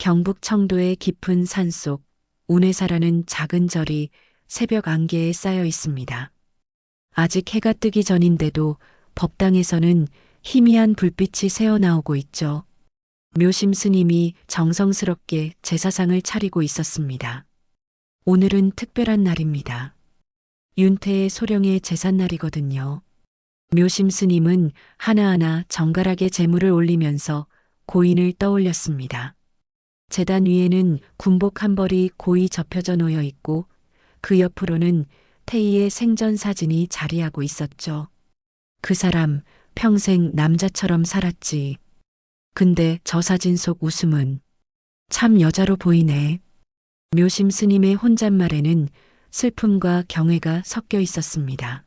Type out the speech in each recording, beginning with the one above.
경북 청도의 깊은 산속 운해사라는 작은 절이 새벽 안개에 쌓여 있습니다. 아직 해가 뜨기 전인데도 법당에서는 희미한 불빛이 새어나오고 있죠. 묘심 스님이 정성스럽게 제사상을 차리고 있었습니다. 오늘은 특별한 날입니다. 윤태의 소령의 제삿날이거든요. 묘심 스님은 하나하나 정갈하게 제물을 올리면서 고인을 떠올렸습니다. 제단 위에는 군복 한 벌이 고이 접혀져 놓여 있고 그 옆으로는 태희의 생전 사진이 자리하고 있었죠. 그 사람 평생 남자처럼 살았지. 근데 저 사진 속 웃음은 참 여자로 보이네. 묘심 스님의 혼잣말에는 슬픔과 경외가 섞여 있었습니다.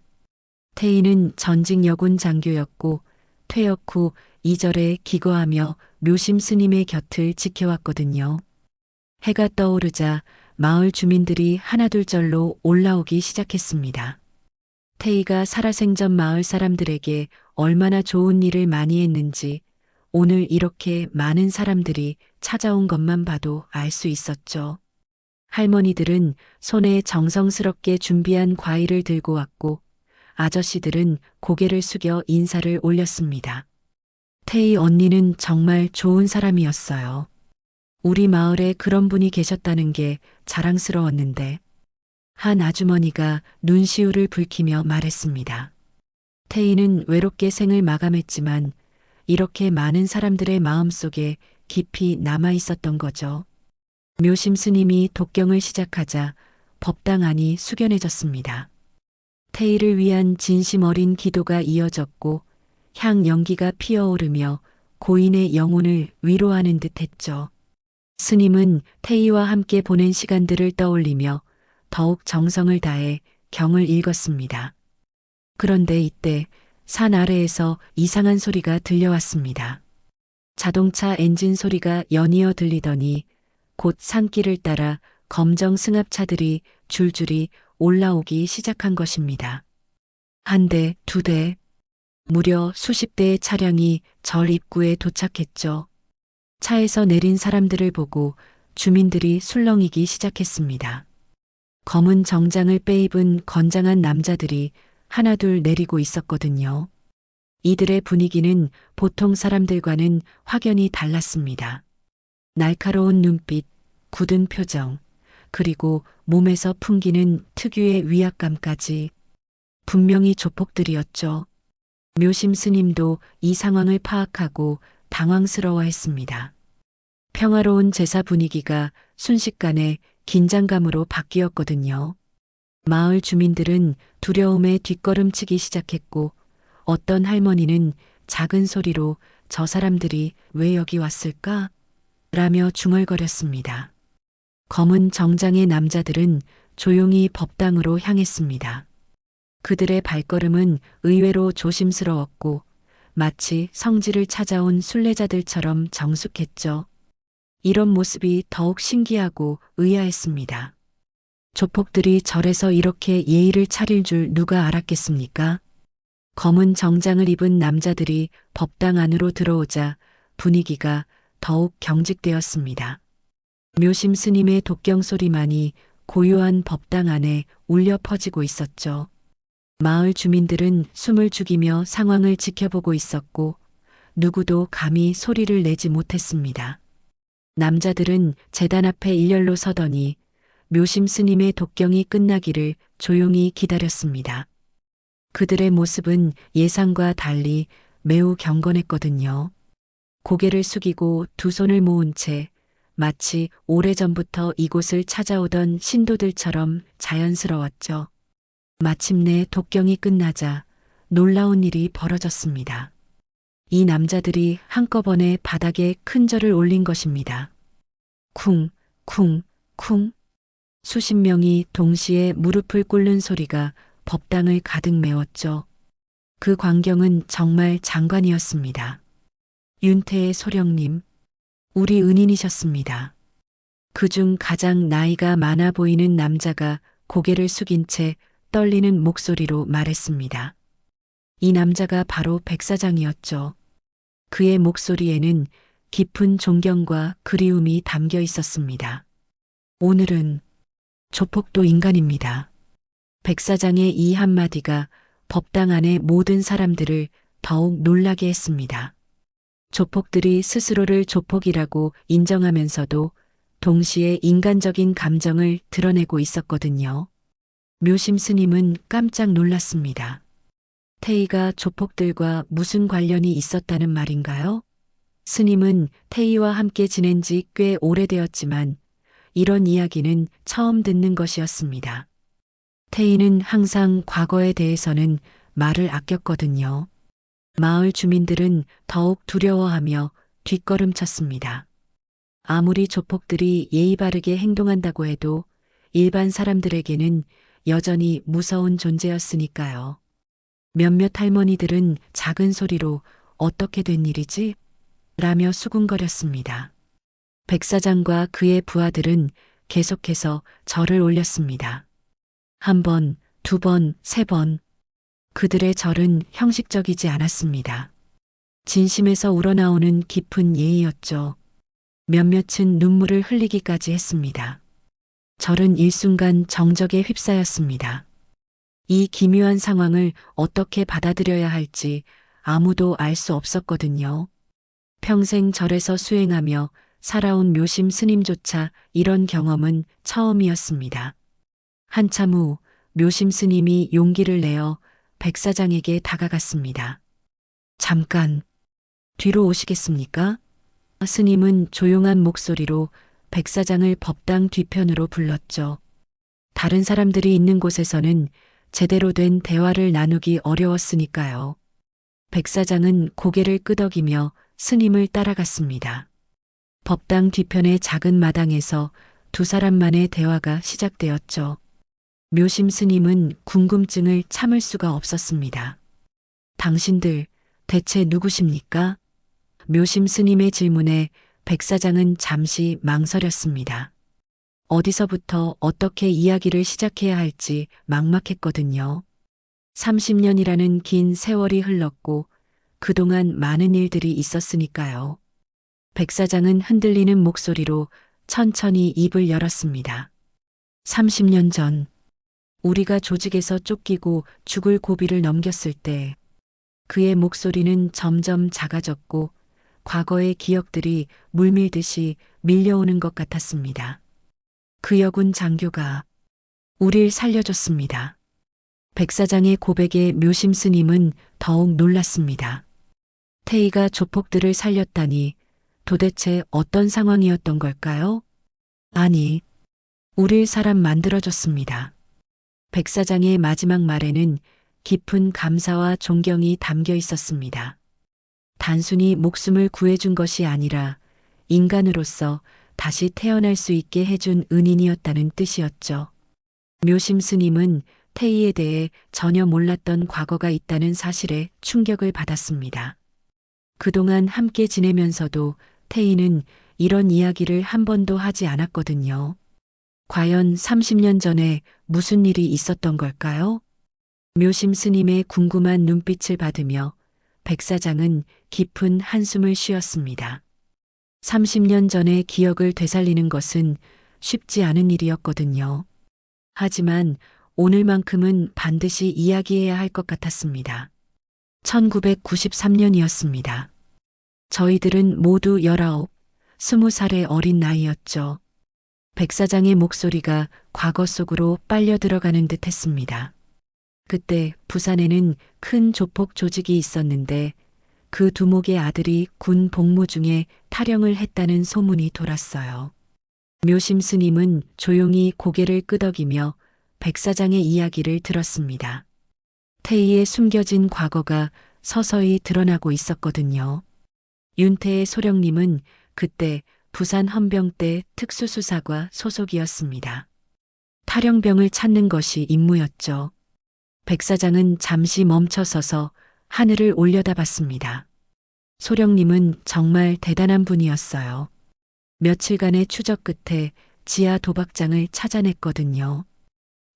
태희는 전직 여군 장교였고 퇴역 후 이절에 기거하며 묘심 스님의 곁을 지켜왔거든요. 해가 떠오르자 마을 주민들이 하나둘절로 올라오기 시작했습니다. 태희가 살아생전 마을 사람들에게 얼마나 좋은 일을 많이 했는지 오늘 이렇게 많은 사람들이 찾아온 것만 봐도 알 수 있었죠. 할머니들은 손에 정성스럽게 준비한 과일을 들고 왔고 아저씨들은 고개를 숙여 인사를 올렸습니다. 태희 언니는 정말 좋은 사람이었어요. 우리 마을에 그런 분이 계셨다는 게 자랑스러웠는데 한 아주머니가 눈시울을 붉히며 말했습니다. 태희는 외롭게 생을 마감했지만 이렇게 많은 사람들의 마음속에 깊이 남아 있었던 거죠. 묘심 스님이 독경을 시작하자 법당 안이 숙연해졌습니다. 태희를 위한 진심 어린 기도가 이어졌고 향 연기가 피어오르며 고인의 영혼을 위로하는 듯 했죠. 스님은 태희와 함께 보낸 시간들을 떠올리며 더욱 정성을 다해 경을 읽었습니다. 그런데 이때 산 아래에서 이상한 소리가 들려왔습니다. 자동차 엔진 소리가 연이어 들리더니 곧 산길을 따라 검정 승합차들이 줄줄이 올라오기 시작한 것입니다. 한 대, 두 대, 무려 수십 대의 차량이 절 입구에 도착했죠. 차에서 내린 사람들을 보고 주민들이 술렁이기 시작했습니다. 검은 정장을 빼입은 건장한 남자들이 하나둘 내리고 있었거든요. 이들의 분위기는 보통 사람들과는 확연히 달랐습니다. 날카로운 눈빛, 굳은 표정, 그리고 몸에서 풍기는 특유의 위압감까지 분명히 조폭들이었죠. 묘심 스님도 이 상황을 파악하고 당황스러워했습니다. 평화로운 제사 분위기가 순식간에 긴장감으로 바뀌었거든요. 마을 주민들은 두려움에 뒷걸음치기 시작했고 어떤 할머니는 작은 소리로 저 사람들이 왜 여기 왔을까? 라며 중얼거렸습니다. 검은 정장의 남자들은 조용히 법당으로 향했습니다. 그들의 발걸음은 의외로 조심스러웠고 마치 성지를 찾아온 순례자들처럼 정숙했죠. 이런 모습이 더욱 신기하고 의아했습니다. 조폭들이 절에서 이렇게 예의를 차릴 줄 누가 알았겠습니까? 검은 정장을 입은 남자들이 법당 안으로 들어오자 분위기가 더욱 경직되었습니다. 묘심 스님의 독경 소리만이 고요한 법당 안에 울려 퍼지고 있었죠. 마을 주민들은 숨을 죽이며 상황을 지켜보고 있었고 누구도 감히 소리를 내지 못했습니다. 남자들은 제단 앞에 일렬로 서더니 묘심 스님의 독경이 끝나기를 조용히 기다렸습니다. 그들의 모습은 예상과 달리 매우 경건했거든요. 고개를 숙이고 두 손을 모은 채 마치 오래전부터 이곳을 찾아오던 신도들처럼 자연스러웠죠. 마침내 독경이 끝나자 놀라운 일이 벌어졌습니다. 이 남자들이 한꺼번에 바닥에 큰 절을 올린 것입니다. 쿵, 쿵, 쿵. 수십 명이 동시에 무릎을 꿇는 소리가 법당을 가득 메웠죠. 그 광경은 정말 장관이었습니다. 윤태의 소령님, 우리 은인이셨습니다. 그중 가장 나이가 많아 보이는 남자가 고개를 숙인 채 떨리는 목소리로 말했습니다. 이 남자가 바로 백사장이었죠. 그의 목소리에는 깊은 존경과 그리움이 담겨 있었습니다. 오늘은 조폭도 인간입니다. 백 사장의 이 한마디가 법당 안의 모든 사람들을 더욱 놀라게 했습니다. 조폭들이 스스로를 조폭이라고 인정하면서도 동시에 인간적인 감정을 드러내고 있었거든요. 묘심 스님은 깜짝 놀랐습니다. 태희가 조폭들과 무슨 관련이 있었다는 말인가요? 스님은 태희와 함께 지낸 지 꽤 오래되었지만 이런 이야기는 처음 듣는 것이었습니다. 태희는 항상 과거에 대해서는 말을 아꼈거든요. 마을 주민들은 더욱 두려워하며 뒷걸음쳤습니다. 아무리 조폭들이 예의 바르게 행동한다고 해도 일반 사람들에게는 여전히 무서운 존재였으니까요. 몇몇 할머니들은 작은 소리로 어떻게 된 일이지? 라며 수군거렸습니다. 백 사장과 그의 부하들은 계속해서 절을 올렸습니다. 한 번, 두 번, 세 번. 그들의 절은 형식적이지 않았습니다. 진심에서 우러나오는 깊은 예의였죠. 몇몇은 눈물을 흘리기까지 했습니다. 절은 일순간 정적에 휩싸였습니다. 이 기묘한 상황을 어떻게 받아들여야 할지 아무도 알 수 없었거든요. 평생 절에서 수행하며 살아온 묘심 스님조차 이런 경험은 처음이었습니다. 한참 후 묘심 스님이 용기를 내어 백 사장에게 다가갔습니다. 잠깐, 뒤로 오시겠습니까? 스님은 조용한 목소리로 백 사장을 법당 뒤편으로 불렀죠. 다른 사람들이 있는 곳에서는 제대로 된 대화를 나누기 어려웠으니까요. 백 사장은 고개를 끄덕이며 스님을 따라갔습니다. 법당 뒤편의 작은 마당에서 두 사람만의 대화가 시작되었죠. 묘심 스님은 궁금증을 참을 수가 없었습니다. 당신들 대체 누구십니까? 묘심 스님의 질문에 백 사장은 잠시 망설였습니다. 어디서부터 어떻게 이야기를 시작해야 할지 막막했거든요. 30년이라는 긴 세월이 흘렀고 그동안 많은 일들이 있었으니까요. 백 사장은 흔들리는 목소리로 천천히 입을 열었습니다. 30년 전, 우리가 조직에서 쫓기고 죽을 고비를 넘겼을 때 그의 목소리는 점점 작아졌고 과거의 기억들이 물밀듯이 밀려오는 것 같았습니다. 그 여군 장교가 우릴 살려줬습니다. 백 사장의 고백에 묘심 스님은 더욱 놀랐습니다. 태희가 조폭들을 살렸다니 도대체 어떤 상황이었던 걸까요? 아니, 우릴 사람 만들어줬습니다. 백 사장의 마지막 말에는 깊은 감사와 존경이 담겨 있었습니다. 단순히 목숨을 구해준 것이 아니라 인간으로서 다시 태어날 수 있게 해준 은인이었다는 뜻이었죠. 묘심 스님은 태희에 대해 전혀 몰랐던 과거가 있다는 사실에 충격을 받았습니다. 그동안 함께 지내면서도 태희는 이런 이야기를 한 번도 하지 않았거든요. 과연 30년 전에 무슨 일이 있었던 걸까요? 묘심 스님의 궁금한 눈빛을 받으며 백 사장은 깊은 한숨을 쉬었습니다. 30년 전의 기억을 되살리는 것은 쉽지 않은 일이었거든요. 하지만 오늘만큼은 반드시 이야기해야 할 것 같았습니다. 1993년이었습니다. 저희들은 모두 19, 20살의 어린 나이였죠. 백 사장의 목소리가 과거 속으로 빨려 들어가는 듯 했습니다. 그때 부산에는 큰 조폭 조직이 있었는데 그 두목의 아들이 군 복무 중에 탈영을 했다는 소문이 돌았어요. 묘심 스님은 조용히 고개를 끄덕이며 백 사장의 이야기를 들었습니다. 태희의 숨겨진 과거가 서서히 드러나고 있었거든요. 윤태의 소령님은 그때 부산 헌병대 특수수사과 소속이었습니다. 탈영병을 찾는 것이 임무였죠. 백 사장은 잠시 멈춰서서 하늘을 올려다봤습니다. 소령님은 정말 대단한 분이었어요. 며칠간의 추적 끝에 지하 도박장을 찾아냈거든요.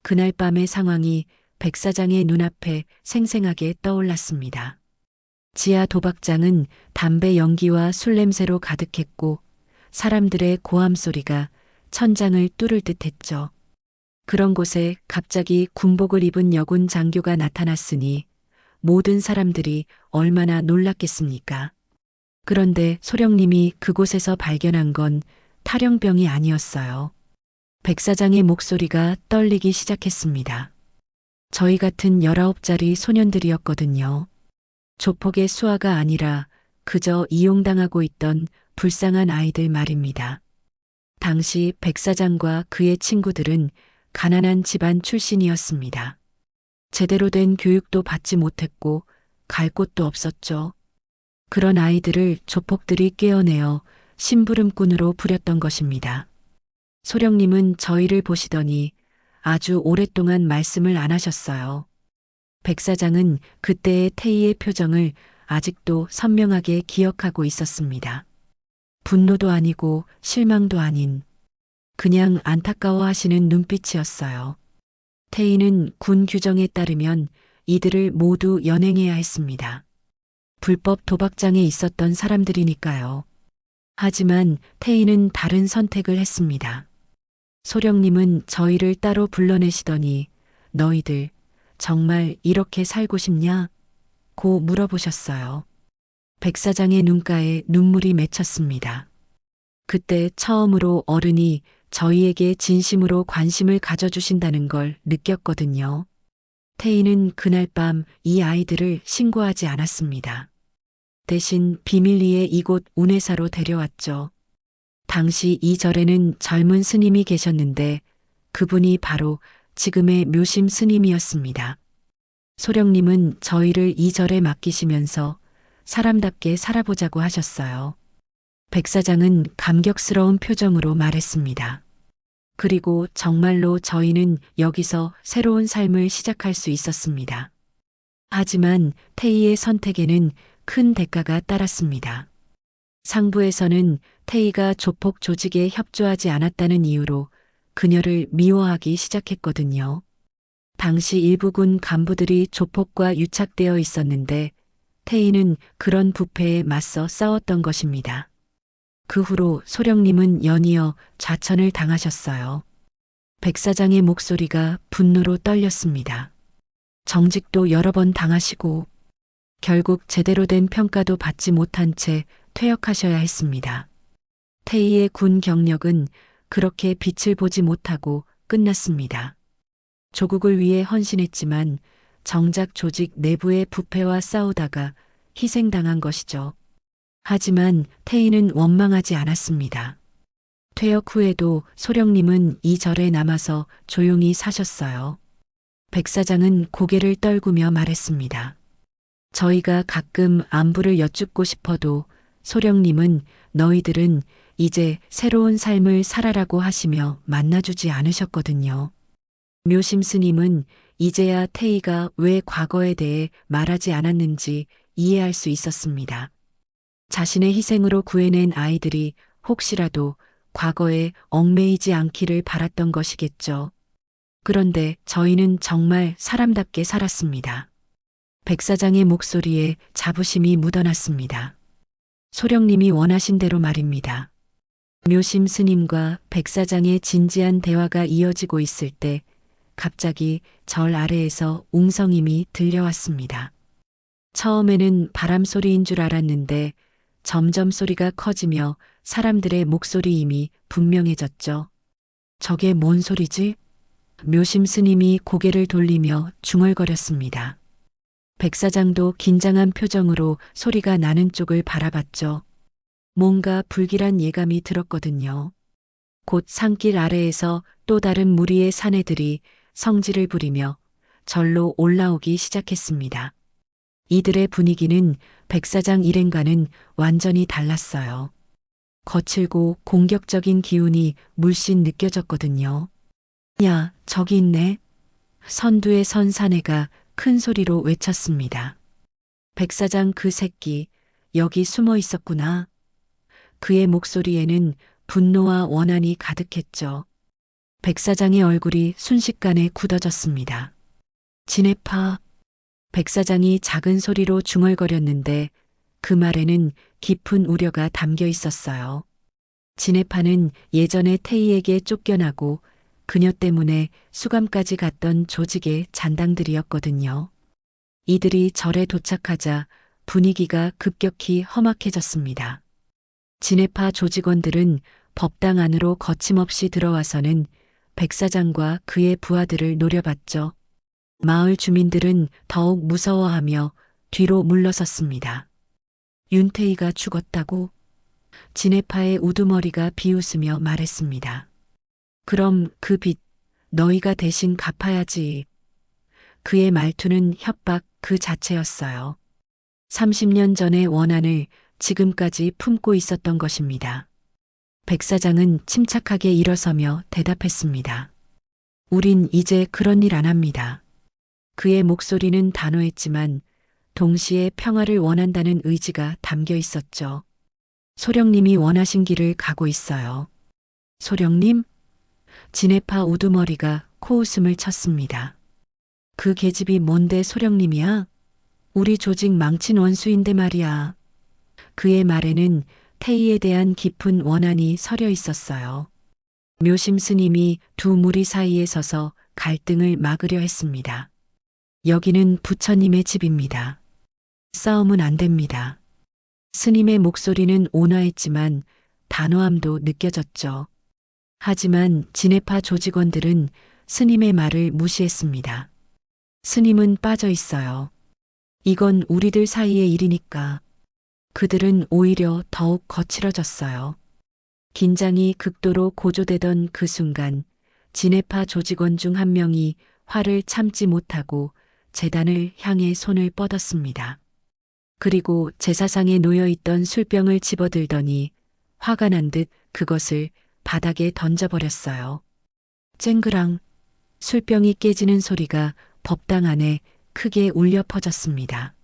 그날 밤의 상황이 백 사장의 눈앞에 생생하게 떠올랐습니다. 지하 도박장은 담배 연기와 술 냄새로 가득했고 사람들의 고함 소리가 천장을 뚫을 듯했죠. 그런 곳에 갑자기 군복을 입은 여군 장교가 나타났으니 모든 사람들이 얼마나 놀랐겠습니까? 그런데 소령님이 그곳에서 발견한 건 탈영병이 아니었어요. 백 사장의 목소리가 떨리기 시작했습니다. 저희 같은 19살짜리 소년들이었거든요. 조폭의 수하가 아니라 그저 이용당하고 있던 불쌍한 아이들 말입니다. 당시 백 사장과 그의 친구들은 가난한 집안 출신이었습니다. 제대로 된 교육도 받지 못했고 갈 곳도 없었죠. 그런 아이들을 조폭들이 깨어내어 심부름꾼으로 부렸던 것입니다. 소령님은 저희를 보시더니 아주 오랫동안 말씀을 안 하셨어요. 백 사장은 그때의 태희의 표정을 아직도 선명하게 기억하고 있었습니다. 분노도 아니고 실망도 아닌 그냥 안타까워하시는 눈빛이었어요. 태희는 군 규정에 따르면 이들을 모두 연행해야 했습니다. 불법 도박장에 있었던 사람들이니까요. 하지만 태희는 다른 선택을 했습니다. 소령님은 저희를 따로 불러내시더니 너희들 정말 이렇게 살고 싶냐? 고 물어보셨어요. 백 사장의 눈가에 눈물이 맺혔습니다. 그때 처음으로 어른이 저희에게 진심으로 관심을 가져주신다는 걸 느꼈거든요. 태희는 그날 밤 이 아이들을 신고하지 않았습니다. 대신 비밀리에 이곳 운해사로 데려왔죠. 당시 이 절에는 젊은 스님이 계셨는데 그분이 바로 지금의 묘심 스님이었습니다. 소령님은 저희를 이 절에 맡기시면서 사람답게 살아보자고 하셨어요. 백 사장은 감격스러운 표정으로 말했습니다. 그리고 정말로 저희는 여기서 새로운 삶을 시작할 수 있었습니다. 하지만 태희의 선택에는 큰 대가가 따랐습니다. 상부에서는 태희가 조폭 조직에 협조하지 않았다는 이유로 그녀를 미워하기 시작했거든요. 당시 일부군 간부들이 조폭과 유착되어 있었는데 태희는 그런 부패에 맞서 싸웠던 것입니다. 그 후로 소령님은 연이어 좌천을 당하셨어요. 백 사장의 목소리가 분노로 떨렸습니다. 정직도 여러 번 당하시고 결국 제대로 된 평가도 받지 못한 채 퇴역하셔야 했습니다. 태희의 군 경력은 그렇게 빛을 보지 못하고 끝났습니다. 조국을 위해 헌신했지만 정작 조직 내부의 부패와 싸우다가 희생당한 것이죠. 하지만 태희는 원망하지 않았습니다. 퇴역 후에도 소령님은 이 절에 남아서 조용히 사셨어요. 백 사장은 고개를 떨구며 말했습니다. 저희가 가끔 안부를 여쭙고 싶어도 소령님은 너희들은 이제 새로운 삶을 살아라고 하시며 만나주지 않으셨거든요. 묘심 스님은 이제야 태희가 왜 과거에 대해 말하지 않았는지 이해할 수 있었습니다. 자신의 희생으로 구해낸 아이들이 혹시라도 과거에 얽매이지 않기를 바랐던 것이겠죠. 그런데 저희는 정말 사람답게 살았습니다. 백 사장의 목소리에 자부심이 묻어났습니다. 소령님이 원하신 대로 말입니다. 묘심 스님과 백 사장의 진지한 대화가 이어지고 있을 때 갑자기 절 아래에서 웅성임이 들려왔습니다. 처음에는 바람 소리인 줄 알았는데 점점 소리가 커지며 사람들의 목소리임이 분명해졌죠. 저게 뭔 소리지? 묘심 스님이 고개를 돌리며 중얼거렸습니다. 백 사장도 긴장한 표정으로 소리가 나는 쪽을 바라봤죠. 뭔가 불길한 예감이 들었거든요. 곧 산길 아래에서 또 다른 무리의 사내들이 성질을 부리며 절로 올라오기 시작했습니다. 이들의 분위기는 백 사장 일행과는 완전히 달랐어요. 거칠고 공격적인 기운이 물씬 느껴졌거든요. 야, 저기 있네. 선두에 선 사내가 큰 소리로 외쳤습니다. 백 사장 그 새끼, 여기 숨어 있었구나. 그의 목소리에는 분노와 원한이 가득했죠. 백 사장의 얼굴이 순식간에 굳어졌습니다. 지네파, 백사장이 작은 소리로 중얼거렸는데 그 말에는 깊은 우려가 담겨 있었어요. 진해파는 예전에 태희에게 쫓겨나고 그녀 때문에 수감까지 갔던 조직의 잔당들이었거든요. 이들이 절에 도착하자 분위기가 급격히 험악해졌습니다. 진해파 조직원들은 법당 안으로 거침없이 들어와서는 백사장과 그의 부하들을 노려봤죠. 마을 주민들은 더욱 무서워하며 뒤로 물러섰습니다. 윤태희가 죽었다고? 진해파의 우두머리가 비웃으며 말했습니다. 그럼 그 빚 너희가 대신 갚아야지. 그의 말투는 협박 그 자체였어요. 30년 전의 원한을 지금까지 품고 있었던 것입니다. 백사장은 침착하게 일어서며 대답했습니다. 우린 이제 그런 일 안 합니다. 그의 목소리는 단호했지만 동시에 평화를 원한다는 의지가 담겨 있었죠. 소령님이 원하신 길을 가고 있어요. 소령님? 진해파 우두머리가 코웃음을 쳤습니다. 그 계집이 뭔데 소령님이야? 우리 조직 망친 원수인데 말이야. 그의 말에는 태희에 대한 깊은 원한이 서려 있었어요. 묘심 스님이 두 무리 사이에 서서 갈등을 막으려 했습니다. 여기는 부처님의 집입니다. 싸움은 안 됩니다. 스님의 목소리는 온화했지만 단호함도 느껴졌죠. 하지만 진해파 조직원들은 스님의 말을 무시했습니다. 스님은 빠져 있어요. 이건 우리들 사이의 일이니까. 그들은 오히려 더욱 거칠어졌어요. 긴장이 극도로 고조되던 그 순간 진해파 조직원 중 한 명이 화를 참지 못하고 제단을 향해 손을 뻗었습니다. 그리고 제사상에 놓여있던 술병을 집어들더니 화가 난 듯 그것을 바닥에 던져버렸어요. 쨍그랑 술병이 깨지는 소리가 법당 안에 크게 울려 퍼졌습니다.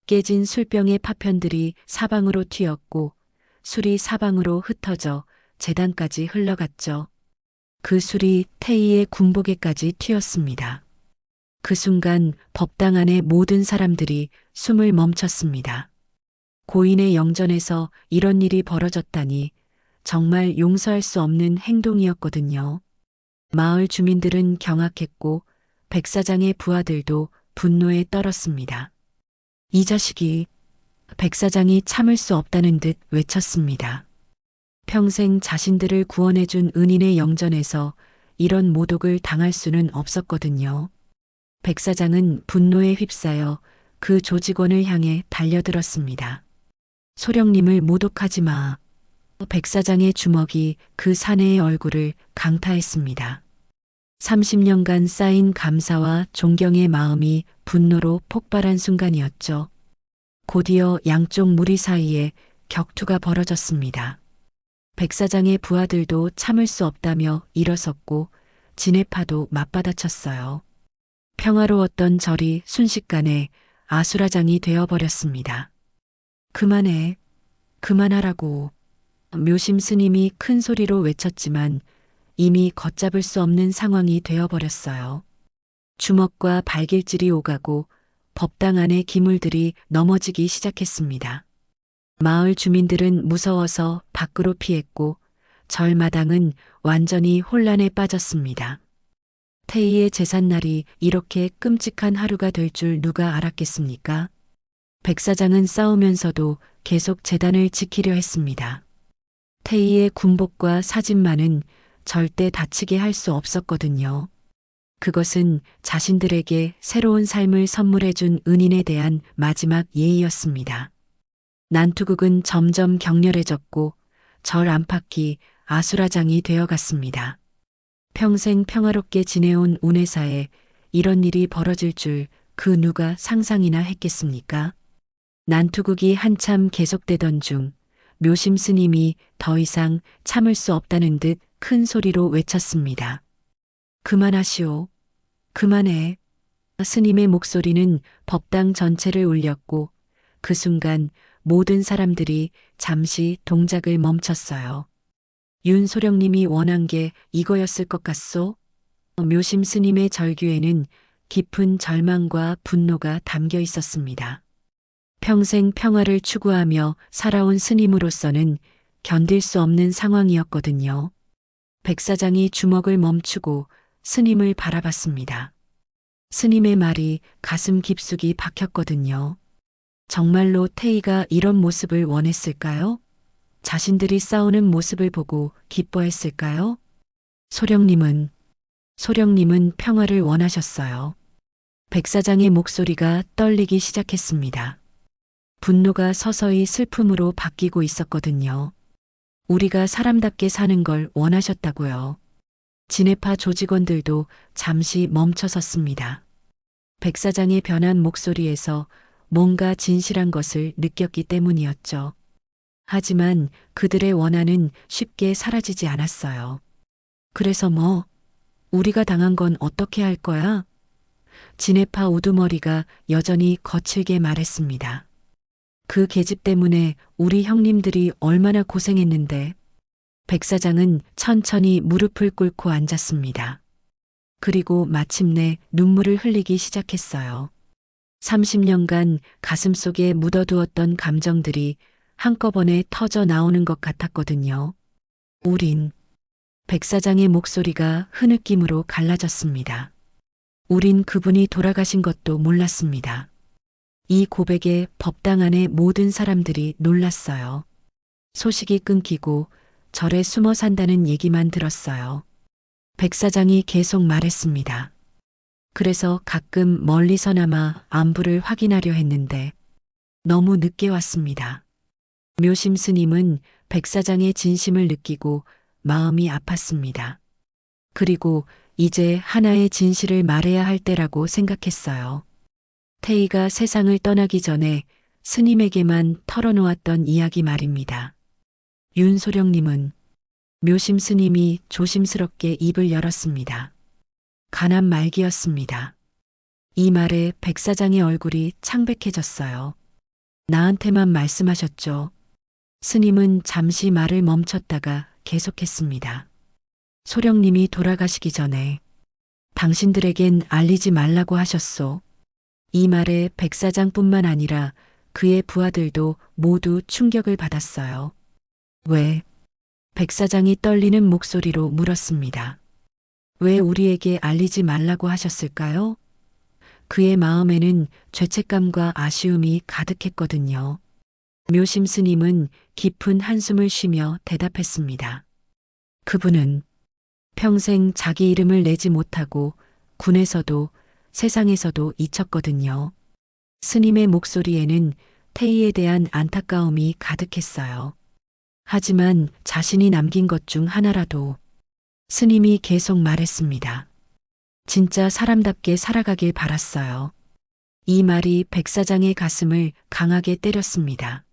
깨진 술병의 파편들이 사방으로 튀었고 술이 사방으로 흩어져 제단까지 흘러갔죠. 그 술이 태희의 군복에까지 튀었습니다. 그 순간 법당 안의 모든 사람들이 숨을 멈췄습니다. 고인의 영전에서 이런 일이 벌어졌다니 정말 용서할 수 없는 행동이었거든요. 마을 주민들은 경악했고 백사장의 부하들도 분노에 떨었습니다. 이 자식이, 백사장이 참을 수 없다는 듯 외쳤습니다. 평생 자신들을 구원해준 은인의 영전에서 이런 모독을 당할 수는 없었거든요. 백사장은 분노에 휩싸여 그 조직원을 향해 달려들었습니다. 소령님을 모독하지 마. 백사장의 주먹이 그 사내의 얼굴을 강타했습니다. 30년간 쌓인 감사와 존경의 마음이 분노로 폭발한 순간이었죠. 곧이어 양쪽 무리 사이에 격투가 벌어졌습니다. 백사장의 부하들도 참을 수 없다며 일어섰고 진해파도 맞받아쳤어요. 평화로웠던 절이 순식간에 아수라장이 되어버렸습니다. 그만해, 그만하라고. 묘심 스님이 큰 소리로 외쳤지만 이미 걷잡을 수 없는 상황이 되어버렸어요. 주먹과 발길질이 오가고 법당 안의 기물들이 넘어지기 시작했습니다. 마을 주민들은 무서워서 밖으로 피했고 절마당은 완전히 혼란에 빠졌습니다. 태희의 제삿날이 이렇게 끔찍한 하루가 될 줄 누가 알았겠습니까? 백사장은 싸우면서도 계속 제단을 지키려 했습니다. 태희의 군복과 사진만은 절대 다치게 할 수 없었거든요. 그것은 자신들에게 새로운 삶을 선물해준 은인에 대한 마지막 예의였습니다. 난투극은 점점 격렬해졌고 절 안팎이 아수라장이 되어갔습니다. 평생 평화롭게 지내온 운해사에 이런 일이 벌어질 줄 그 누가 상상이나 했겠습니까? 난투극이 한참 계속되던 중 묘심 스님이 더 이상 참을 수 없다는 듯 큰 소리로 외쳤습니다. 그만하시오. 그만해. 스님의 목소리는 법당 전체를 울렸고 그 순간 모든 사람들이 잠시 동작을 멈췄어요. 윤소령님이 원한 게 이거였을 것 같소? 묘심 스님의 절규에는 깊은 절망과 분노가 담겨 있었습니다. 평생 평화를 추구하며 살아온 스님으로서는 견딜 수 없는 상황이었거든요. 백 사장이 주먹을 멈추고 스님을 바라봤습니다. 스님의 말이 가슴 깊숙이 박혔거든요. 정말로 태희가 이런 모습을 원했을까요? 자신들이 싸우는 모습을 보고 기뻐했을까요? 소령님은 평화를 원하셨어요. 백 사장의 목소리가 떨리기 시작했습니다. 분노가 서서히 슬픔으로 바뀌고 있었거든요. 우리가 사람답게 사는 걸 원하셨다고요. 진해파 조직원들도 잠시 멈춰섰습니다. 백 사장의 변한 목소리에서 뭔가 진실한 것을 느꼈기 때문이었죠. 하지만 그들의 원한은 쉽게 사라지지 않았어요. 그래서 뭐, 우리가 당한 건 어떻게 할 거야? 진해파 우두머리가 여전히 거칠게 말했습니다. 그 계집 때문에 우리 형님들이 얼마나 고생했는데. 백 사장은 천천히 무릎을 꿇고 앉았습니다. 그리고 마침내 눈물을 흘리기 시작했어요. 30년간 가슴속에 묻어두었던 감정들이 한꺼번에 터져 나오는 것 같았거든요. 백 사장의 목소리가 흐느낌으로 갈라졌습니다. 우린 그분이 돌아가신 것도 몰랐습니다. 이 고백에 법당 안의 모든 사람들이 놀랐어요. 소식이 끊기고 절에 숨어 산다는 얘기만 들었어요. 백 사장이 계속 말했습니다. 그래서 가끔 멀리서나마 안부를 확인하려 했는데 너무 늦게 왔습니다. 묘심 스님은 백 사장의 진심을 느끼고 마음이 아팠습니다. 그리고 이제 하나의 진실을 말해야 할 때라고 생각했어요. 태희가 세상을 떠나기 전에 스님에게만 털어놓았던 이야기 말입니다. 윤소령님은 묘심 스님이 조심스럽게 입을 열었습니다. 가난 말기였습니다. 이 말에 백 사장의 얼굴이 창백해졌어요. 나한테만 말씀하셨죠. 스님은 잠시 말을 멈췄다가 계속했습니다. 소령님이 돌아가시기 전에 당신들에겐 알리지 말라고 하셨소. 이 말에 백 사장뿐만 아니라 그의 부하들도 모두 충격을 받았어요. 왜? 백 사장이 떨리는 목소리로 물었습니다. 왜 우리에게 알리지 말라고 하셨을까요? 그의 마음에는 죄책감과 아쉬움이 가득했거든요. 묘심 스님은 깊은 한숨을 쉬며 대답했습니다. 그분은 평생 자기 이름을 내지 못하고 군에서도 세상에서도 잊혔거든요. 스님의 목소리에는 태희에 대한 안타까움이 가득했어요. 하지만 자신이 남긴 것 중 하나라도. 스님이 계속 말했습니다. 진짜 사람답게 살아가길 바랐어요. 이 말이 백 사장의 가슴을 강하게 때렸습니다.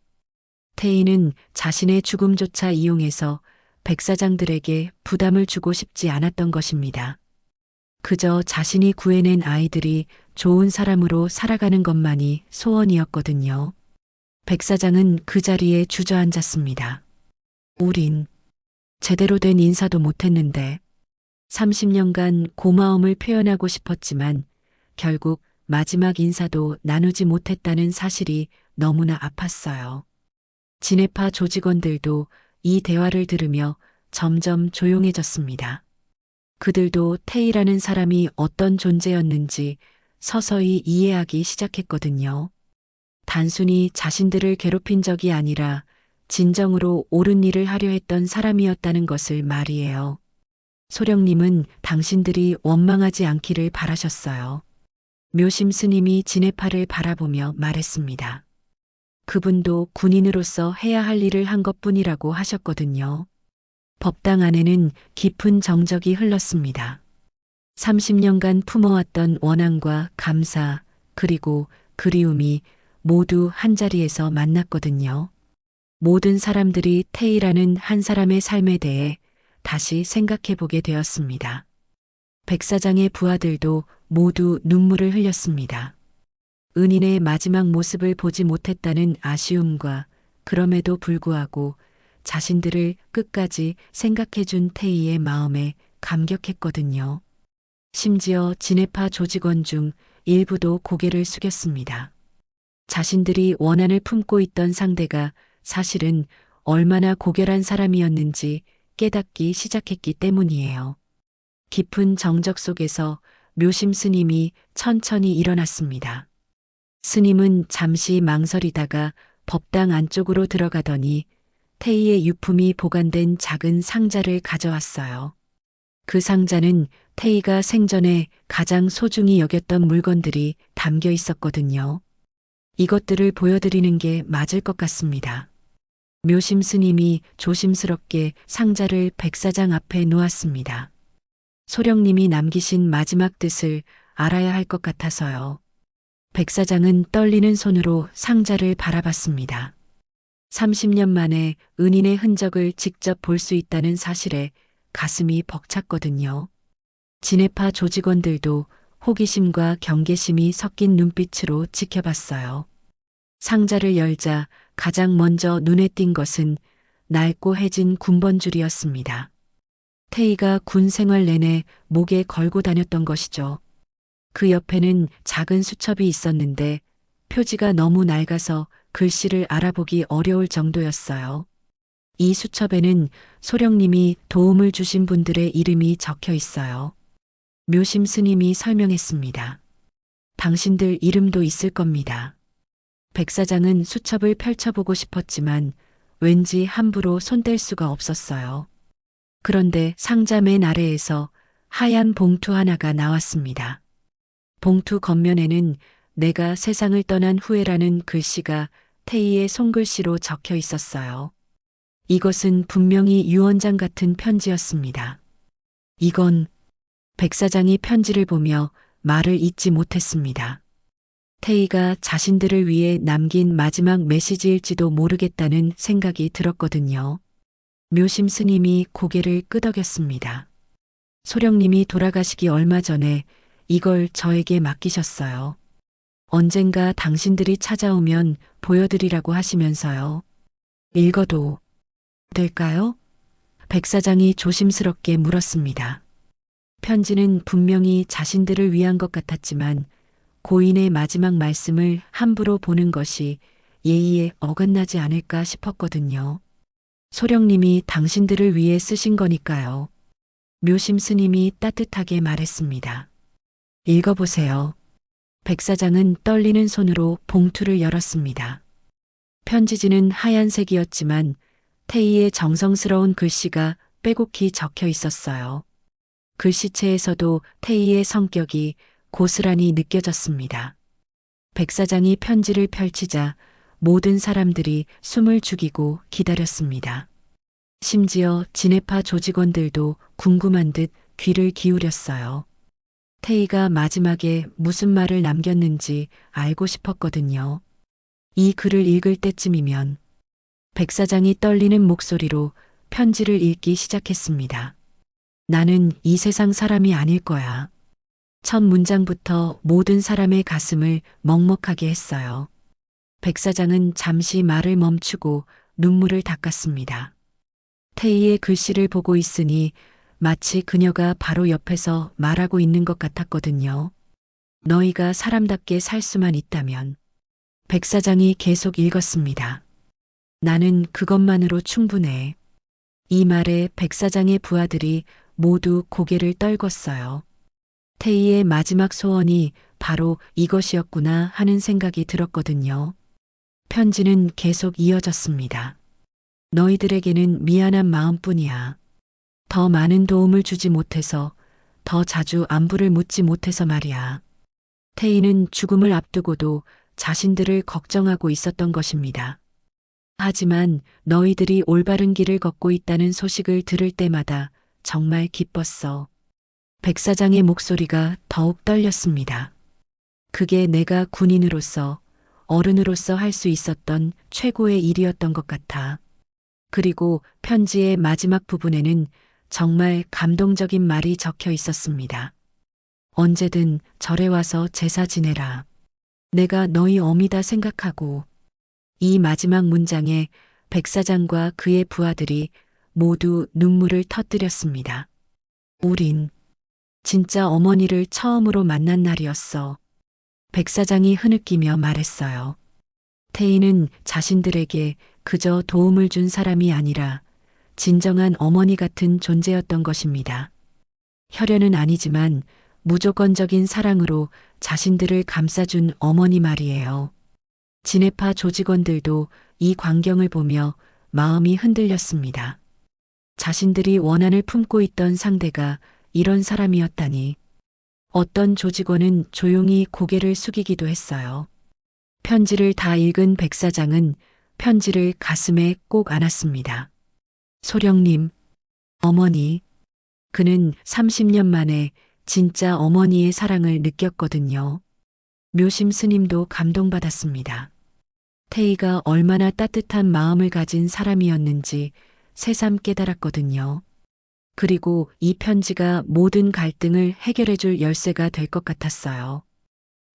태희는 자신의 죽음조차 이용해서 백 사장들에게 부담을 주고 싶지 않았던 것입니다. 그저 자신이 구해낸 아이들이 좋은 사람으로 살아가는 것만이 소원이었거든요. 백 사장은 그 자리에 주저앉았습니다. 우린 제대로 된 인사도 못했는데 30년간 고마움을 표현하고 싶었지만 결국 마지막 인사도 나누지 못했다는 사실이 너무나 아팠어요. 진해파 조직원들도 이 대화를 들으며 점점 조용해졌습니다. 그들도 태희라는 사람이 어떤 존재였는지 서서히 이해하기 시작했거든요. 단순히 자신들을 괴롭힌 적이 아니라 진정으로 옳은 일을 하려 했던 사람이었다는 것을 말이에요. 소령님은 당신들이 원망하지 않기를 바라셨어요. 묘심 스님이 진해파를 바라보며 말했습니다. 그분도 군인으로서 해야 할 일을 한 것뿐이라고 하셨거든요. 법당 안에는 깊은 정적이 흘렀습니다. 30년간 품어왔던 원한과 감사 그리고 그리움이 모두 한자리에서 만났거든요. 모든 사람들이 태희라는 한 사람의 삶에 대해 다시 생각해 보게 되었습니다. 백 사장의 부하들도 모두 눈물을 흘렸습니다. 은인의 마지막 모습을 보지 못했다는 아쉬움과 그럼에도 불구하고 자신들을 끝까지 생각해 준 태희의 마음에 감격했거든요. 심지어 진해파 조직원 중 일부도 고개를 숙였습니다. 자신들이 원한을 품고 있던 상대가 사실은 얼마나 고결한 사람이었는지 깨닫기 시작했기 때문이에요. 깊은 정적 속에서 묘심 스님이 천천히 일어났습니다. 스님은 잠시 망설이다가 법당 안쪽으로 들어가더니 태희의 유품이 보관된 작은 상자를 가져왔어요. 그 상자는 태희가 생전에 가장 소중히 여겼던 물건들이 담겨 있었거든요. 이것들을 보여드리는 게 맞을 것 같습니다. 묘심 스님이 조심스럽게 상자를 백사장 앞에 놓았습니다. 소령님이 남기신 마지막 뜻을 알아야 할 것 같아서요. 백사장은 떨리는 손으로 상자를 바라봤습니다. 30년 만에 은인의 흔적을 직접 볼 수 있다는 사실에 가슴이 벅찼거든요. 진해파 조직원들도 호기심과 경계심이 섞인 눈빛으로 지켜봤어요. 상자를 열자 가장 먼저 눈에 띈 것은 낡고 해진 군번줄이었습니다. 태희가 군 생활 내내 목에 걸고 다녔던 것이죠. 그 옆에는 작은 수첩이 있었는데 표지가 너무 낡아서 글씨를 알아보기 어려울 정도였어요. 이 수첩에는 소령님이 도움을 주신 분들의 이름이 적혀 있어요. 묘심 스님이 설명했습니다. 당신들 이름도 있을 겁니다. 백사장은 수첩을 펼쳐보고 싶었지만 왠지 함부로 손댈 수가 없었어요. 그런데 상자 맨 아래에서 하얀 봉투 하나가 나왔습니다. 봉투 겉면에는 내가 세상을 떠난 후에라는 글씨가 태희의 손글씨로 적혀 있었어요. 이것은 분명히 유언장 같은 편지였습니다. 이건 백사장이 편지를 보며 말을 잇지 못했습니다. 태희가 자신들을 위해 남긴 마지막 메시지일지도 모르겠다는 생각이 들었거든요. 묘심 스님이 고개를 끄덕였습니다. 소령님이 돌아가시기 얼마 전에 이걸 저에게 맡기셨어요. 언젠가 당신들이 찾아오면 보여드리라고 하시면서요. 읽어도 될까요? 백사장이 조심스럽게 물었습니다. 편지는 분명히 자신들을 위한 것 같았지만 고인의 마지막 말씀을 함부로 보는 것이 예의에 어긋나지 않을까 싶었거든요. 소령님이 당신들을 위해 쓰신 거니까요. 묘심 스님이 따뜻하게 말했습니다. 읽어보세요. 백사장은 떨리는 손으로 봉투를 열었습니다. 편지지는 하얀색이었지만 태희의 정성스러운 글씨가 빼곡히 적혀 있었어요. 글씨체에서도 태희의 성격이 고스란히 느껴졌습니다. 백사장이 편지를 펼치자 모든 사람들이 숨을 죽이고 기다렸습니다. 심지어 진해파 조직원들도 궁금한 듯 귀를 기울였어요. 태희가 마지막에 무슨 말을 남겼는지 알고 싶었거든요. 이 글을 읽을 때쯤이면 백사장이 떨리는 목소리로 편지를 읽기 시작했습니다. 나는 이 세상 사람이 아닐 거야. 첫 문장부터 모든 사람의 가슴을 먹먹하게 했어요. 백사장은 잠시 말을 멈추고 눈물을 닦았습니다. 태희의 글씨를 보고 있으니 마치 그녀가 바로 옆에서 말하고 있는 것 같았거든요. 너희가 사람답게 살 수만 있다면. 백사장이 계속 읽었습니다. 나는 그것만으로 충분해. 이 말에 백사장의 부하들이 모두 고개를 떨궜어요. 태희의 마지막 소원이 바로 이것이었구나 하는 생각이 들었거든요. 편지는 계속 이어졌습니다. 너희들에게는 미안한 마음뿐이야. 더 많은 도움을 주지 못해서, 더 자주 안부를 묻지 못해서 말이야. 태희는 죽음을 앞두고도 자신들을 걱정하고 있었던 것입니다. 하지만 너희들이 올바른 길을 걷고 있다는 소식을 들을 때마다 정말 기뻤어. 백사장의 목소리가 더욱 떨렸습니다. 그게 내가 군인으로서, 어른으로서 할 수 있었던 최고의 일이었던 것 같아. 그리고 편지의 마지막 부분에는 정말 감동적인 말이 적혀 있었습니다. 언제든 절에 와서 제사 지내라. 내가 너희 어미다 생각하고. 이 마지막 문장에 백사장과 그의 부하들이 모두 눈물을 터뜨렸습니다. 우린 진짜 어머니를 처음으로 만난 날이었어. 백 사장이 흐느끼며 말했어요. 태희는 자신들에게 그저 도움을 준 사람이 아니라 진정한 어머니 같은 존재였던 것입니다. 혈연은 아니지만 무조건적인 사랑으로 자신들을 감싸준 어머니 말이에요. 진해파 조직원들도 이 광경을 보며 마음이 흔들렸습니다. 자신들이 원한을 품고 있던 상대가 이런 사람이었다니. 어떤 조직원은 조용히 고개를 숙이기도 했어요. 편지를 다 읽은 백 사장은 편지를 가슴에 꼭 안았습니다. 소령님, 어머니. 그는 30년 만에 진짜 어머니의 사랑을 느꼈거든요. 묘심 스님도 감동받았습니다. 태희가 얼마나 따뜻한 마음을 가진 사람이었는지 새삼 깨달았거든요. 그리고 이 편지가 모든 갈등을 해결해줄 열쇠가 될 것 같았어요.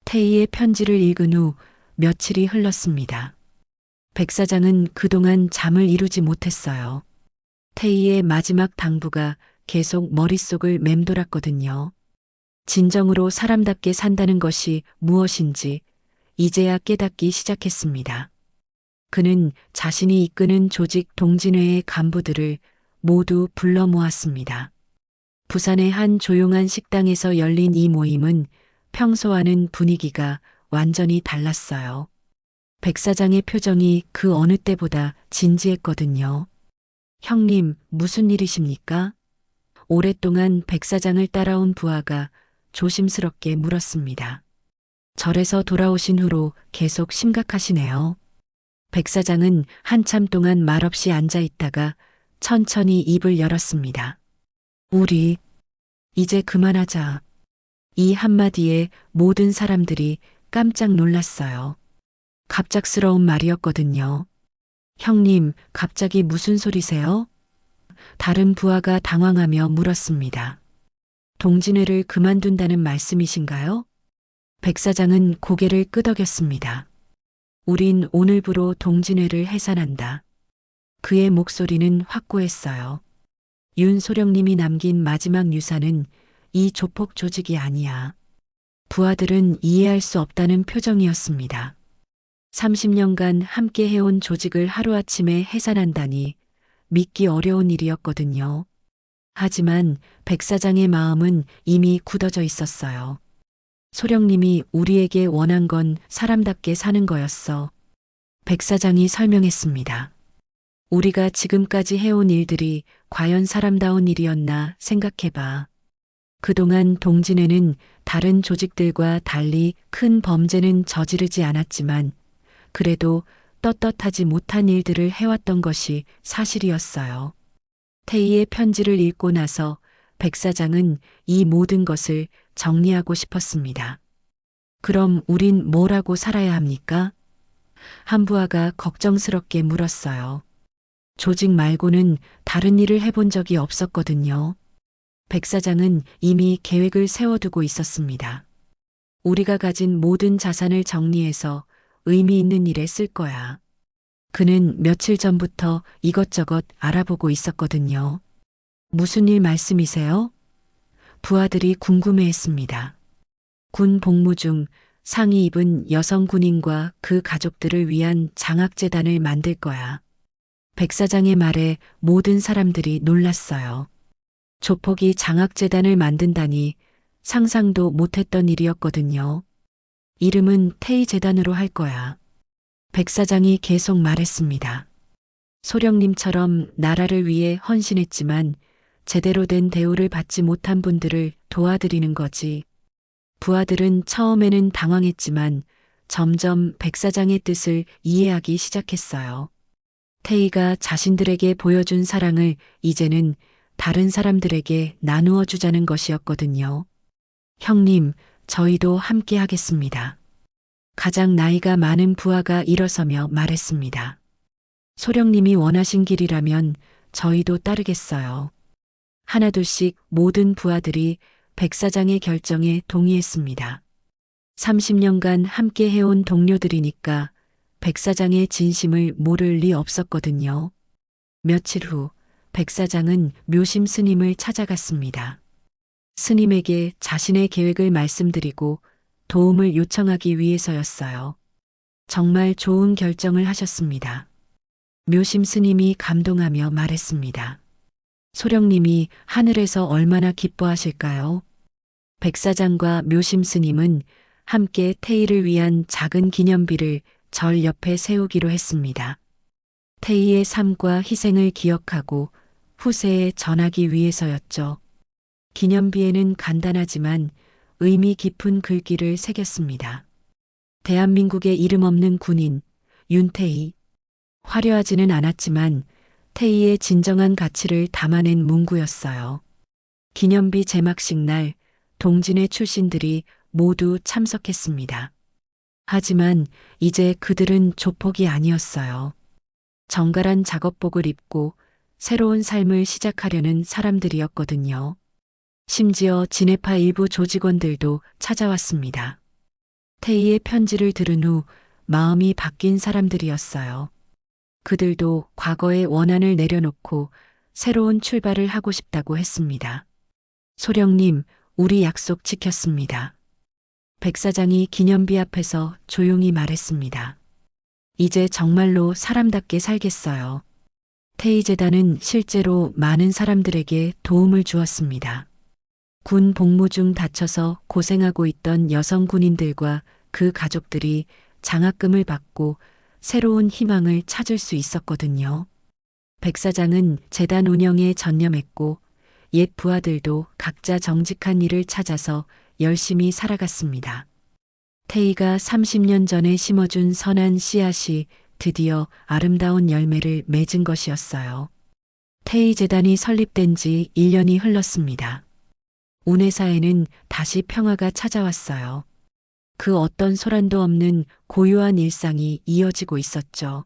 태희의 편지를 읽은 후 며칠이 흘렀습니다. 백 사장은 그동안 잠을 이루지 못했어요. 태희의 마지막 당부가 계속 머릿속을 맴돌았거든요. 진정으로 사람답게 산다는 것이 무엇인지 이제야 깨닫기 시작했습니다. 그는 자신이 이끄는 조직 동진회의 간부들을 모두 불러 모았습니다. 부산의 한 조용한 식당에서 열린 이 모임은 평소와는 분위기가 완전히 달랐어요. 백 사장의 표정이 그 어느 때보다 진지했거든요. 형님, 무슨 일이십니까? 오랫동안 백 사장을 따라온 부하가 조심스럽게 물었습니다. 절에서 돌아오신 후로 계속 심각하시네요. 백 사장은 한참 동안 말없이 앉아 있다가 천천히 입을 열었습니다. 우리 이제 그만하자. 이 한마디에 모든 사람들이 깜짝 놀랐어요. 갑작스러운 말이었거든요. 형님, 갑자기 무슨 소리세요? 다른 부하가 당황하며 물었습니다. 동진회를 그만둔다는 말씀이신가요? 백 사장은 고개를 끄덕였습니다. 우린 오늘부로 동진회를 해산한다. 그의 목소리는 확고했어요. 윤소령님이 남긴 마지막 유산은 이 조폭 조직이 아니야. 부하들은 이해할 수 없다는 표정이었습니다. 30년간 함께 해온 조직을 하루아침에 해산한다니 믿기 어려운 일이었거든요. 하지만 백 사장의 마음은 이미 굳어져 있었어요. 소령님이 우리에게 원한 건 사람답게 사는 거였어. 백 사장이 설명했습니다. 우리가 지금까지 해온 일들이 과연 사람다운 일이었나 생각해봐. 그동안 동진회는 다른 조직들과 달리 큰 범죄는 저지르지 않았지만 그래도 떳떳하지 못한 일들을 해왔던 것이 사실이었어요. 태희의 편지를 읽고 나서 백 사장은 이 모든 것을 정리하고 싶었습니다. 그럼 우린 뭐라고 살아야 합니까? 한 부하가 걱정스럽게 물었어요. 조직 말고는 다른 일을 해본 적이 없었거든요. 백 사장은 이미 계획을 세워두고 있었습니다. 우리가 가진 모든 자산을 정리해서 의미 있는 일에 쓸 거야. 그는 며칠 전부터 이것저것 알아보고 있었거든요. 무슨 일 말씀이세요? 부하들이 궁금해했습니다. 군 복무 중 상이 입은 여성 군인과 그 가족들을 위한 장학재단을 만들 거야. 백 사장의 말에 모든 사람들이 놀랐어요. 조폭이 장학재단을 만든다니 상상도 못했던 일이었거든요. 이름은 태희재단으로 할 거야. 백 사장이 계속 말했습니다. 소령님처럼 나라를 위해 헌신했지만 제대로 된 대우를 받지 못한 분들을 도와드리는 거지. 부하들은 처음에는 당황했지만 점점 백 사장의 뜻을 이해하기 시작했어요. 태희가 자신들에게 보여준 사랑을 이제는 다른 사람들에게 나누어 주자는 것이었거든요. 형님, 저희도 함께 하겠습니다. 가장 나이가 많은 부하가 일어서며 말했습니다. 소령님이 원하신 길이라면 저희도 따르겠어요. 하나둘씩 모든 부하들이 백 사장의 결정에 동의했습니다. 30년간 함께 해온 동료들이니까 백 사장의 진심을 모를 리 없었거든요. 며칠 후 백 사장은 묘심 스님을 찾아갔습니다. 스님에게 자신의 계획을 말씀드리고 도움을 요청하기 위해서였어요. 정말 좋은 결정을 하셨습니다. 묘심 스님이 감동하며 말했습니다. 소령님이 하늘에서 얼마나 기뻐하실까요? 백사장과 묘심 스님은 함께 태희를 위한 작은 기념비를 절 옆에 세우기로 했습니다. 태희의 삶과 희생을 기억하고 후세에 전하기 위해서였죠. 기념비에는 간단하지만 의미 깊은 글귀를 새겼습니다. 대한민국의 이름 없는 군인 윤태희. 화려하지는 않았지만 태희의 진정한 가치를 담아낸 문구였어요. 기념비 제막식 날 동진의 출신들이 모두 참석했습니다. 하지만 이제 그들은 조폭이 아니었어요. 정갈한 작업복을 입고 새로운 삶을 시작하려는 사람들이었거든요. 심지어 진해파 일부 조직원들도 찾아왔습니다. 태희의 편지를 들은 후 마음이 바뀐 사람들이었어요. 그들도 과거의 원한을 내려놓고 새로운 출발을 하고 싶다고 했습니다. 소령님, 우리 약속 지켰습니다. 백사장이 기념비 앞에서 조용히 말했습니다. 이제 정말로 사람답게 살겠어요. 태희재단은 실제로 많은 사람들에게 도움을 주었습니다. 군 복무 중 다쳐서 고생하고 있던 여성 군인들과 그 가족들이 장학금을 받고 새로운 희망을 찾을 수 있었거든요. 백사장은 재단 운영에 전념했고 옛 부하들도 각자 정직한 일을 찾아서 열심히 살아갔습니다. 태희가 30년 전에 심어준 선한 씨앗이 드디어 아름다운 열매를 맺은 것이었어요. 태희 재단이 설립된 지 1년이 흘렀습니다. 운해사에는 다시 평화가 찾아왔어요. 그 어떤 소란도 없는 고요한 일상이 이어지고 있었죠.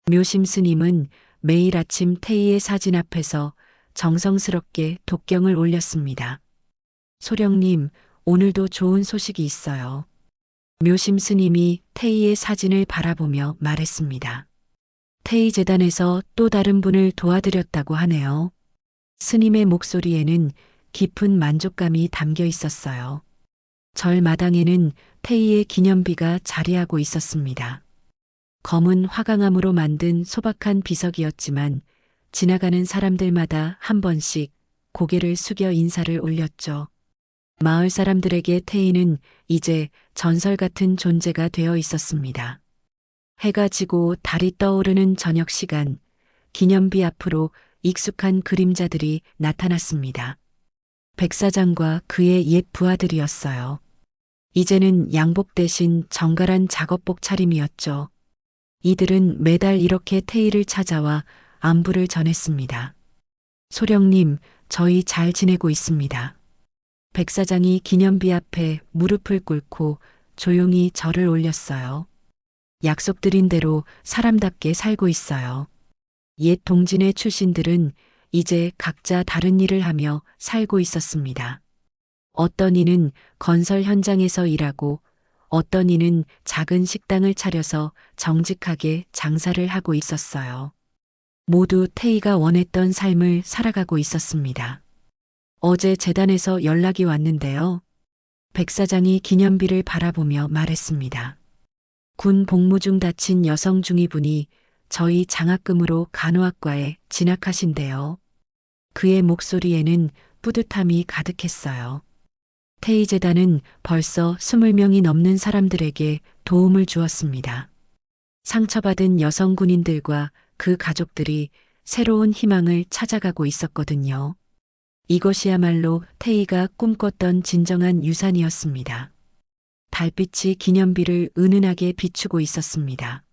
묘심 스님은 매일 아침 태희의 사진 앞에서 정성스럽게 독경을 올렸습니다. 소령님, 오늘도 좋은 소식이 있어요. 묘심 스님이 태희의 사진을 바라보며 말했습니다. 태희 재단에서 또 다른 분을 도와드렸다고 하네요. 스님의 목소리에는 깊은 만족감이 담겨 있었어요. 절 마당에는 태희의 기념비가 자리하고 있었습니다. 검은 화강암으로 만든 소박한 비석이었지만 지나가는 사람들마다 한 번씩 고개를 숙여 인사를 올렸죠. 마을 사람들에게 태희는 이제 전설 같은 존재가 되어 있었습니다. 해가 지고 달이 떠오르는 저녁 시간, 기념비 앞으로 익숙한 그림자들이 나타났습니다. 백사장과 그의 옛 부하들이었어요. 이제는 양복 대신 정갈한 작업복 차림이었죠. 이들은 매달 이렇게 태희를 찾아와 안부를 전했습니다. 소령님, 저희 잘 지내고 있습니다. 백사장이 기념비 앞에 무릎을 꿇고 조용히 절을 올렸어요. 약속드린 대로 사람답게 살고 있어요. 옛 동진의 출신들은 이제 각자 다른 일을 하며 살고 있었습니다. 어떤 이는 건설 현장에서 일하고 어떤 이는 작은 식당을 차려서 정직하게 장사를 하고 있었어요. 모두 태희가 원했던 삶을 살아가고 있었습니다. 어제 재단에서 연락이 왔는데요. 백사장이 기념비를 바라보며 말했습니다. 군 복무 중 다친 여성 중위분이 저희 장학금으로 간호학과에 진학하신대요. 그의 목소리에는 뿌듯함이 가득했어요. 태희재단은 벌써 20명이 넘는 사람들에게 도움을 주었습니다. 상처받은 여성 군인들과 그 가족들이 새로운 희망을 찾아가고 있었거든요. 이것이야말로 태희가 꿈꿨던 진정한 유산이었습니다. 달빛이 기념비를 은은하게 비추고 있었습니다.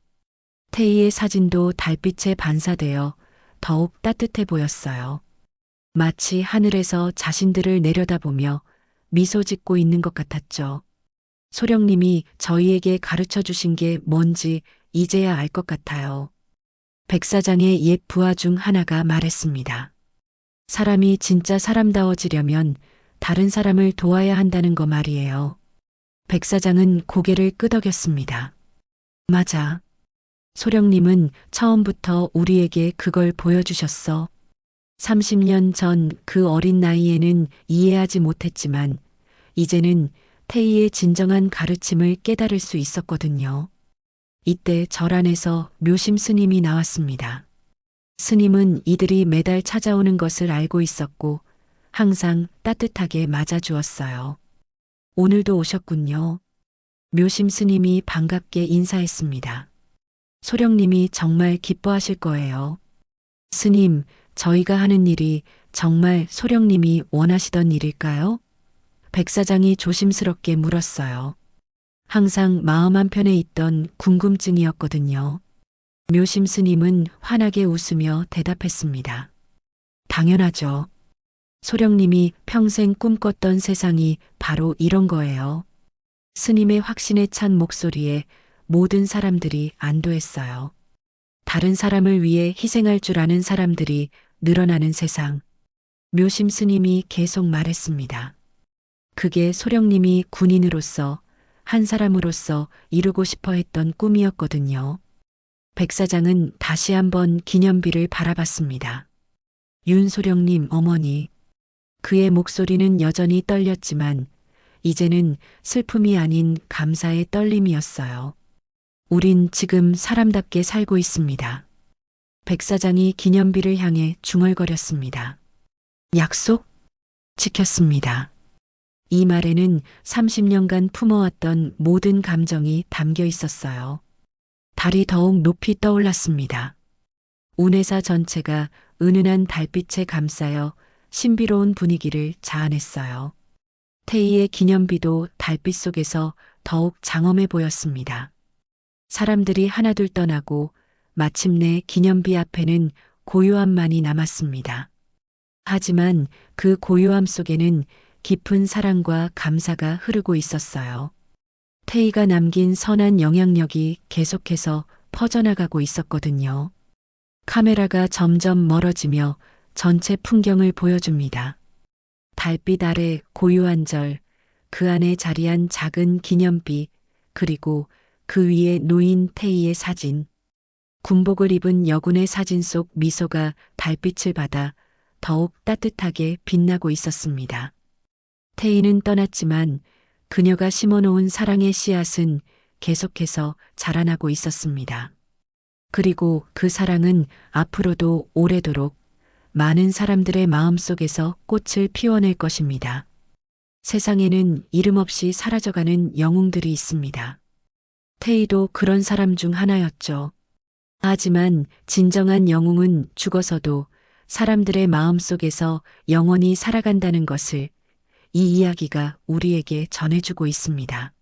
태희의 사진도 달빛에 반사되어 더욱 따뜻해 보였어요. 마치 하늘에서 자신들을 내려다보며 미소 짓고 있는 것 같았죠. 소령님이 저희에게 가르쳐 주신 게 뭔지 이제야 알 것 같아요. 백사장의 옛 부하 중 하나가 말했습니다. 사람이 진짜 사람다워지려면 다른 사람을 도와야 한다는 거 말이에요. 백사장은 고개를 끄덕였습니다. 맞아. 소령님은 처음부터 우리에게 그걸 보여주셨어. 30년 전 그 어린 나이에는 이해하지 못했지만 이제는 태희의 진정한 가르침을 깨달을 수 있었거든요. 이때 절 안에서 묘심 스님이 나왔습니다. 스님은 이들이 매달 찾아오는 것을 알고 있었고 항상 따뜻하게 맞아주었어요. 오늘도 오셨군요. 묘심 스님이 반갑게 인사했습니다. 소령님이 정말 기뻐하실 거예요. 스님, 저희가 하는 일이 정말 소령님이 원하시던 일일까요? 백사장이 조심스럽게 물었어요. 항상 마음 한편에 있던 궁금증이었거든요. 묘심 스님은 환하게 웃으며 대답했습니다. 당연하죠. 소령님이 평생 꿈꿨던 세상이 바로 이런 거예요. 스님의 확신에 찬 목소리에 모든 사람들이 안도했어요. 다른 사람을 위해 희생할 줄 아는 사람들이 늘어나는 세상. 묘심 스님이 계속 말했습니다. 그게 소령님이 군인으로서 한 사람으로서 이루고 싶어 했던 꿈이었거든요. 백사장은 다시 한번 기념비를 바라봤습니다. 윤소령님 어머니. 그의 목소리는 여전히 떨렸지만 이제는 슬픔이 아닌 감사의 떨림이었어요. 우린 지금 사람답게 살고 있습니다. 백사장이 기념비를 향해 중얼거렸습니다. 약속? 지켰습니다. 이 말에는 30년간 품어왔던 모든 감정이 담겨 있었어요. 달이 더욱 높이 떠올랐습니다. 운해사 전체가 은은한 달빛에 감싸여 신비로운 분위기를 자아냈어요. 태희의 기념비도 달빛 속에서 더욱 장엄해 보였습니다. 사람들이 하나둘 떠나고 마침내 기념비 앞에는 고요함만이 남았습니다. 하지만 그 고요함 속에는 깊은 사랑과 감사가 흐르고 있었어요. 태희가 남긴 선한 영향력이 계속해서 퍼져나가고 있었거든요. 카메라가 점점 멀어지며 전체 풍경을 보여줍니다. 달빛 아래 고요한 절, 그 안에 자리한 작은 기념비, 그리고 그 위에 놓인 태희의 사진. 군복을 입은 여군의 사진 속 미소가 달빛을 받아 더욱 따뜻하게 빛나고 있었습니다. 태희는 떠났지만 그녀가 심어놓은 사랑의 씨앗은 계속해서 자라나고 있었습니다. 그리고 그 사랑은 앞으로도 오래도록 많은 사람들의 마음속에서 꽃을 피워낼 것입니다. 세상에는 이름 없이 사라져가는 영웅들이 있습니다. 태희도 그런 사람 중 하나였죠. 하지만 진정한 영웅은 죽어서도 사람들의 마음속에서 영원히 살아간다는 것을 이 이야기가 우리에게 전해주고 있습니다.